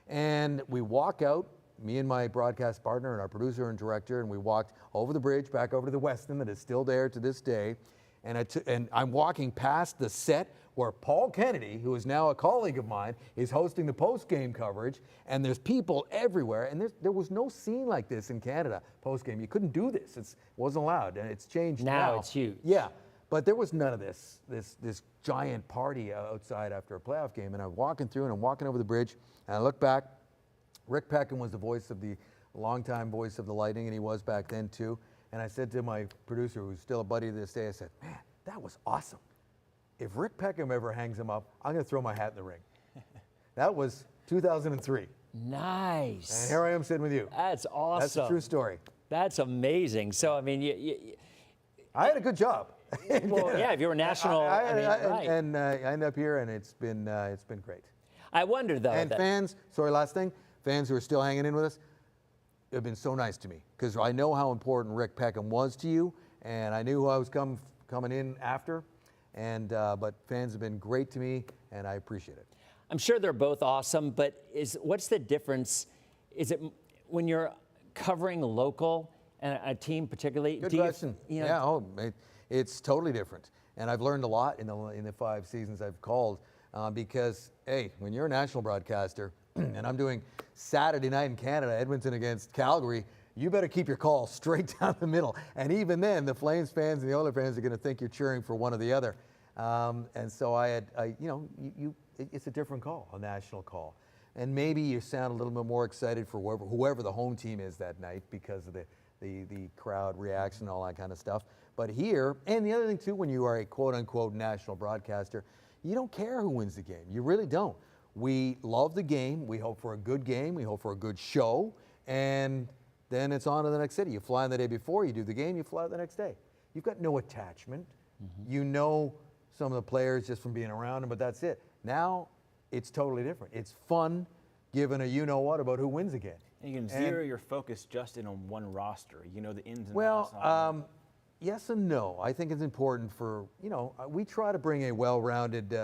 And we walk out, me and my broadcast partner and our producer and director, and we walked over the bridge back over to the Westin that is still there to this day. And I'm walking past the set where Paul Kennedy, who is now a colleague of mine, is hosting the post-game coverage, and there's people everywhere. And there was no scene like this in Canada post-game. You couldn't do this. It wasn't allowed, and it's changed now. Now it's huge. Yeah, but there was none of this giant party outside after a playoff game. And I'm walking through, and I'm walking over the bridge, and I look back. Rick Peckham was the longtime voice of the Lightning, and he was back then too. And I said to my producer, who's still a buddy to this day, I said, man, that was awesome. If Rick Peckham ever hangs him up, I'm going to throw my hat in the ring. That was 2003. Nice. And here I am sitting with you. That's awesome. That's a true story. That's amazing. So, I mean, I had a good job. Well, yeah, if you were national, right. And I end up here, and it's been great. I wonder, though. And fans, sorry, last thing, fans who are still hanging in with us, have been so nice to me, because I know how important Rick Peckham was to you, and I knew who I was coming in after, and but fans have been great to me, and I appreciate it. I'm sure they're both awesome, but what's the difference? Is it when you're covering local and a team particularly? Good question. It's totally different, and I've learned a lot in the 5 seasons I've called, because hey, when you're a national broadcaster, and I'm doing Saturday night in Canada, Edmonton against Calgary, you better keep your call straight down the middle. And even then, the Flames fans and the Oilers fans are going to think you're cheering for one or the other. And so it's a different call, a national call. And maybe you sound a little bit more excited for whoever the home team is that night because of the crowd reaction and all that kind of stuff. But here, and the other thing too, when you are a quote-unquote national broadcaster, you don't care who wins the game. You really don't. We love the game. We hope for a good game. We hope for a good show. And then it's on to the next city. You fly in the day before, you do the game, you fly the next day. You've got no attachment. Mm-hmm. You know some of the players just from being around them, but that's it. Now, it's totally different. It's fun giving a you-know-what about who wins again. And you can zero your focus just in on one roster. You know the ins and outs. Well, yes and no. I think it's important for, we try to bring a well-rounded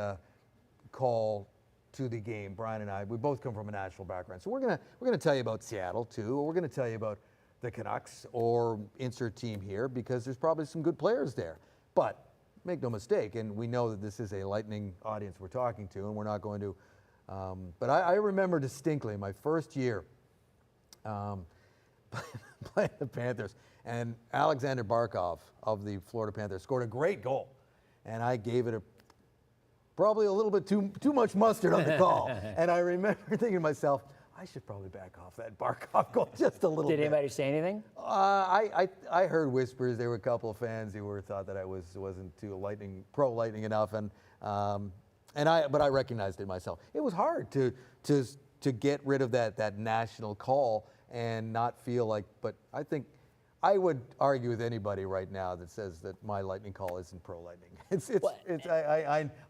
call to the game. Brian and I, we both come from a national background. So we're gonna tell you about Seattle too, or we're gonna tell you about the Canucks or insert team here, because there's probably some good players there. But make no mistake, and we know that this is a Lightning audience we're talking to, and we're not going to, but I remember distinctly my first year playing the Panthers, and Alexander Barkov of the Florida Panthers scored a great goal, and I gave it probably a little bit too much mustard on the call. And I remember thinking to myself, I should probably back off that Barkov goal just a little bit. Did anybody say anything? I heard whispers. There were a couple of fans who thought that I wasn't too pro Lightning enough, but I recognized it myself. It was hard to get rid of that national call and not feel like. But I think I would argue with anybody right now that says that my Lightning call isn't pro Lightning.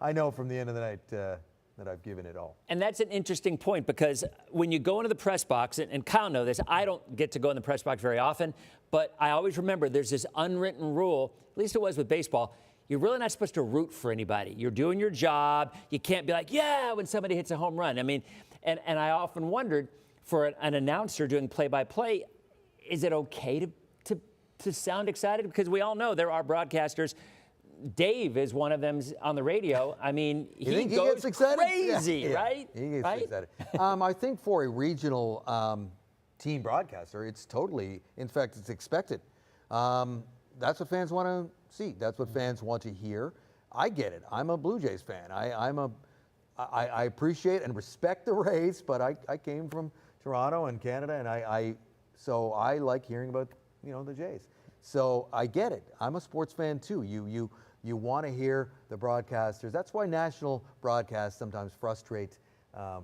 I know from the end of the night that I've given it all. And that's an interesting point, because when you go into the press box, and Kyle knows this, I don't get to go in the press box very often, but I always remember there's this unwritten rule, at least it was with baseball, you're really not supposed to root for anybody. You're doing your job. You can't be like, yeah, when somebody hits a home run. I mean, and I often wondered, for an announcer doing play-by-play, is it okay to sound excited? Because we all know there are broadcasters. Dave is one of them on the radio. I mean, he goes crazy, right? He gets excited. I think for a regional team broadcaster, it's totally, in fact, it's expected. That's what fans want see. That's what fans want to hear. I get it. I'm a Blue Jays fan. I appreciate and respect the Rays, but I came from Toronto and Canada, and so I like hearing about the Jays. So I get it. I'm a sports fan too. You want to hear the broadcasters. That's why national broadcasts sometimes frustrate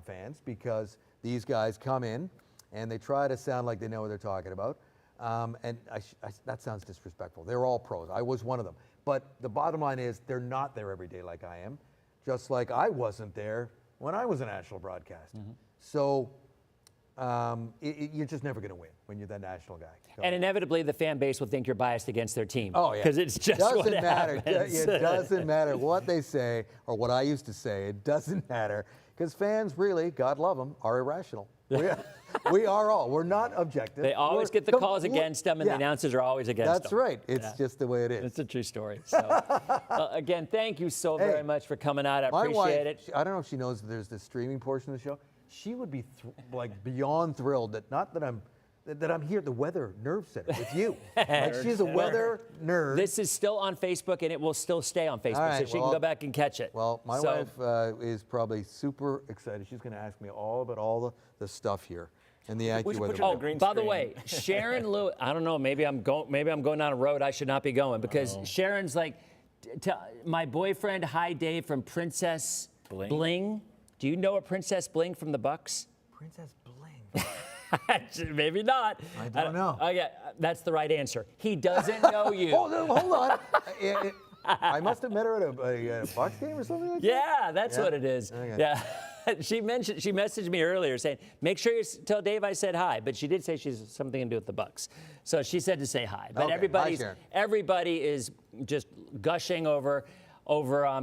fans, because these guys come in and they try to sound like they know what they're talking about. And that sounds disrespectful. They're all pros. I was one of them. But the bottom line is they're not there every day like I am, just like I wasn't there when I was a national broadcast. Mm-hmm. So you're just never going to win when you're that national guy. And inevitably, the fan base will think you're biased against their team. Oh, yeah. Because it's just what happens. It doesn't matter what they say or what I used to say. It doesn't matter, because fans really, God love them, are irrational. We are all. We're not objective. They always get the calls against them, and the announcers are always against them. That's right. It's just the way it is. It's a true story. So, again, thank you so very much for coming out. I appreciate it. I don't know if she knows that there's the streaming portion of the show. She would be beyond thrilled that that I'm here at the Weather Nerve Center with you. She's a weather nerd. This is still on Facebook, and it will still stay on Facebook, right, so she can go back and catch it. Well, my wife is probably super excited. She's going to ask me all about all the stuff here and the AccuWeather. Oh, by the way, Sharon Lewis. I don't know. Maybe I'm going down a road I should not be going, because Sharon's like, my boyfriend, hi Dave from Princess Bling. Do you know a Princess Bling from the Bucks? Princess Bling. Maybe not. I don't know. Yeah, that's the right answer. He doesn't know you. Hold on. I must have met her at a Bucks game or something like that? Yeah, that's what it is. Okay. Yeah. She messaged me earlier saying, make sure you tell Dave I said hi, but she did say she's something to do with the Bucks. So she said to say hi. But everybody is just gushing over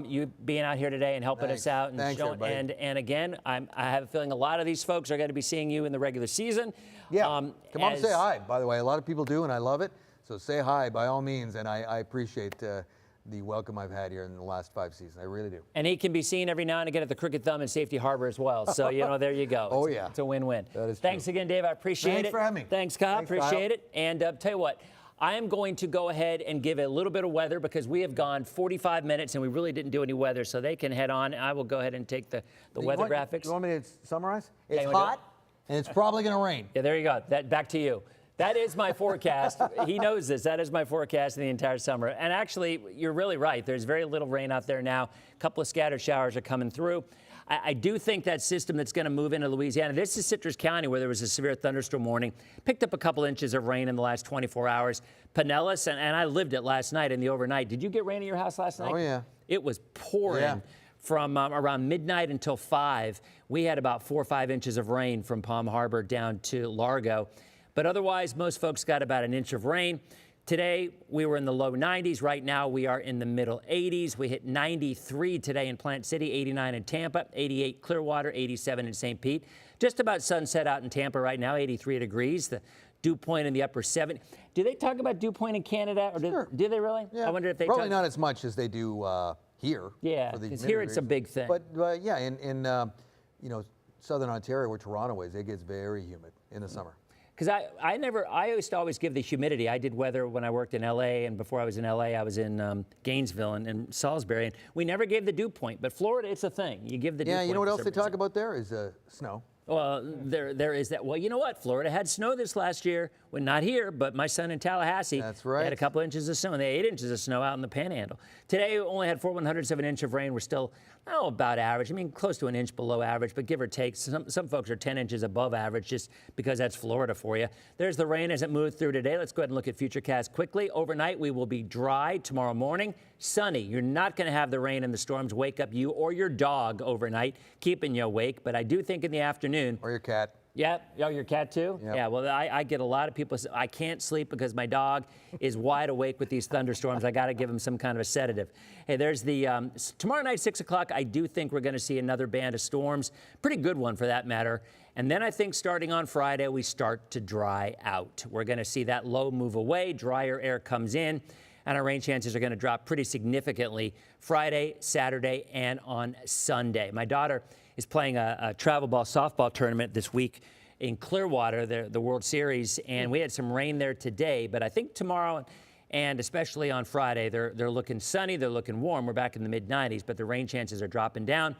you being out here today and helping us out. And Thanks, and again, I have a feeling a lot of these folks are going to be seeing you in the regular season. Yeah, come on and say hi, by the way. A lot of people do, and I love it. So say hi by all means, and I appreciate the welcome I've had here in the last 5 seasons. I really do. And he can be seen every now and again at the Crooked Thumb in Safety Harbor as well. So, there you go. Oh, yeah. It's a win-win. That is Thanks true. again, Dave. I appreciate it. Thanks for having me. Thanks, Kyle. Appreciate it. And tell you what, I am going to go ahead and give a little bit of weather, because we have gone 45 minutes and we really didn't do any weather, so they can head on. I will go ahead and take the weather graphics. You want me to summarize? It's hot, and it's probably going to rain. Yeah, there you go. Back to you. That is my forecast. He knows this. That is my forecast in the entire summer. And actually, you're really right. There's very little rain out there now. A couple of scattered showers are coming through. I do think that system that's going to move into Louisiana, this is Citrus County, where there was a severe thunderstorm warning, picked up a couple inches of rain in the last 24 hours. Pinellas, and I lived it last night in the overnight. Did you get rain in your house last night? Oh, yeah. It was pouring from around midnight until 5. We had about 4 or 5 inches of rain from Palm Harbor down to Largo. But otherwise, most folks got about an inch of rain. Today, we were in the low 90s. Right now, we are in the middle 80s. We hit 93 today in Plant City, 89 in Tampa, 88 Clearwater, 87 in St. Pete. Just about sunset out in Tampa right now, 83 degrees. The dew point in the upper 70s. Do they talk about dew point in Canada? Or do they really? Yeah. I wonder if they probably not as much as they do here. Yeah, because here it's a big thing. But yeah, in Southern Ontario, where Toronto is, it gets very humid in the summer. Because I used to always give the humidity. I did weather when I worked in LA, and before I was in LA, I was in Gainesville and Salisbury, and we never gave the dew point. But Florida, it's a thing. You give the dew point. Yeah, you know what else they talk about there is snow. Well, there is that. Well, you know what? Florida had snow this last year. Well, not here, but my son in Tallahassee. That's right. They had a couple inches of snow, and they had 8 inches of snow out in the Panhandle. Today, we only had 4/100ths of an inch of rain. We're still, about average. I mean, close to an inch below average, but give or take. Some folks are 10 inches above average, just because that's Florida for you. There's the rain as it moved through today. Let's go ahead and look at futurecast quickly. Overnight, we will be dry. Tomorrow morning, sunny. You're not going to have the rain and the storms wake up you or your dog overnight, keeping you awake. But I do think in the afternoon. Or your cat. Yeah. Oh, your cat too? Yep. Yeah. Well, I get a lot of people say, I can't sleep because my dog is wide awake with these thunderstorms. I got to give him some kind of a sedative. Hey, there's the tomorrow night, 6 o'clock. I do think we're going to see another band of storms. Pretty good one for that matter. And then I think starting on Friday, we start to dry out. We're going to see that low move away. Drier air comes in, and our rain chances are going to drop pretty significantly Friday, Saturday, and on Sunday. My daughter is playing a travel ball softball tournament this week in Clearwater, the World Series, and we had some rain there today, but I think tomorrow And especially on Friday, they're looking sunny, they're looking warm. We're back in the mid-90s, but the rain chances are dropping down.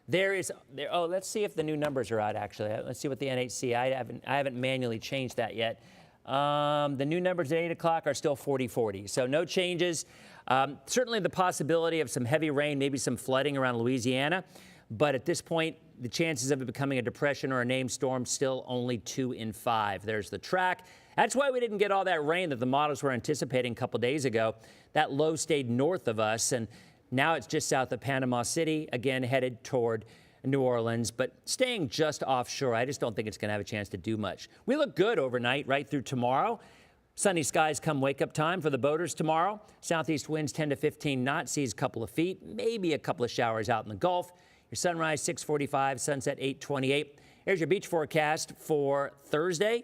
Let's see if the new numbers are out, actually. Let's see what the NHC, I haven't manually changed that yet. The new numbers at 8 o'clock are still 40-40, so no changes. Certainly the possibility of some heavy rain, maybe some flooding around Louisiana, but at this point, the chances of it becoming a depression or a named storm still only 2 in 5. There's the track. That's why we didn't get all that rain that the models were anticipating a couple days ago. That low stayed north of us, and now it's just south of Panama City, again headed toward New Orleans, but staying just offshore. I just don't think it's going to have a chance to do much. We look good overnight right through tomorrow. Sunny skies come wake-up time for the boaters tomorrow. Southeast winds 10 to 15 knots, seas a couple of feet, maybe a couple of showers out in the Gulf. Your sunrise 6:45, sunset 8:28. Here's your beach forecast for Thursday.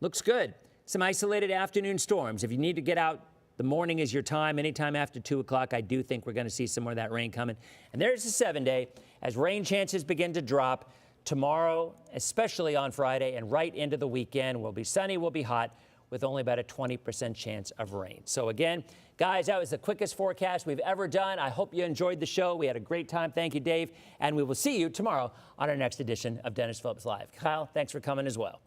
Looks good. Some isolated afternoon storms. If you need to get out, the morning is your time. Anytime after 2 o'clock, I do think we're going to see some more of that rain coming. And there's the 7-day. As rain chances begin to drop tomorrow, especially on Friday and right into the weekend, will be sunny, will be hot, with only about a 20% chance of rain. So again, guys, that was the quickest forecast we've ever done. I hope you enjoyed the show. We had a great time. Thank you, Dave. And we will see you tomorrow on our next edition of Dennis Phillips Live. Kyle, thanks for coming as well.